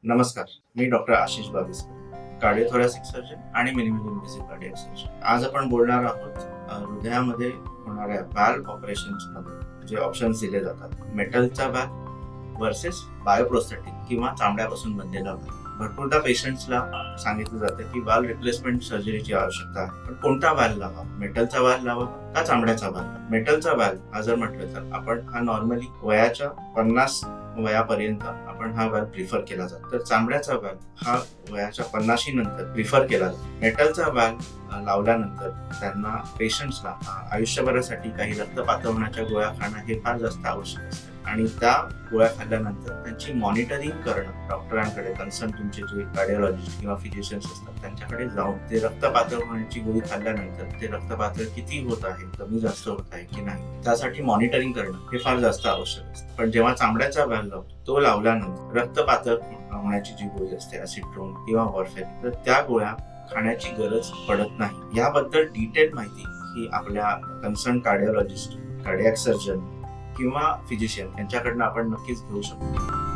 नमस्कार, मी doctor Ashish Baviskar, कार्डिओथोरॅसिक surgeon आणि minimal invasive cardiac surgeon. आज आपण बोलणार आहोत हृदयामध्ये होणाऱ्या व्हॅल्व्ह ऑपरेशन्समध्ये जे ऑप्शन्स दिले जातात. मेटलचा व्हॅल्व्ह वर्सेस बायोप्रोस्थेटिक किंवा चामड्यापासून बनलेला व्हॅल्व्ह. भरपूरदा पेशंट्सला सांगितलं जातं की व्हॅल्व्ह रिप्लेसमेंट सर्जरीची आवश्यकता आहे, पण कोणता व्हॅल्व्ह लावा? मेटलचा व्हॅल्व्ह लावा का चामड्याचा व्हॅल्व्ह? मेटलचा व्हॅल्व्ह हा जर म्हटलं तर आपण हा नॉर्मली वयाच्या 50 वयापर्यंत आपण हा व्हॅल्व्ह प्रिफर केला जातो. तर चामड्याचा व्हॅल्व्ह हा वयाच्या 50 नंतर प्रिफर केला जातो. मेटलचा व्हॅल्व्ह लावल्यानंतर त्यांना पेशंट्सला आयुष्यभरासाठी काही रक्त पातळवण्याच्या गोळ्या खाणं हे फार जास्त आवश्यक असतं आणि त्या गोळ्या खाल्ल्यानंतर त्यांची मॉनिटरिंग करणं डॉक्टरांकडे, कन्सर्न तुमचे जे कार्डिओलॉजिस्ट किंवा फिजिशियन्स असतात त्यांच्याकडे जाऊन ते रक्त पातळ होण्याची गोळी खाल्ल्यानंतर ते रक्त पातळ किती होत आहे, कमी जास्त होत आहे की नाही, त्यासाठी मॉनिटरिंग करणं हे फार जास्त आवश्यक असतं. पण जेव्हा चामड्याचा व्हॅल्व्ह लावतो तो लावल्यानंतर रक्त पातळ होण्याची जी गोळी असते ॲसिट्रोन किंवा वॉरफेरिन, तर त्या गोळ्या खाण्याची गरज पडत नाही. याबद्दल डिटेल माहिती ही आपल्या कन्सर्न कार्डिओलॉजिस्ट, कार्डियाक सर्जन किंवा फिजिशियन यांच्याकडनं आपण नक्कीच घेऊ शकतो.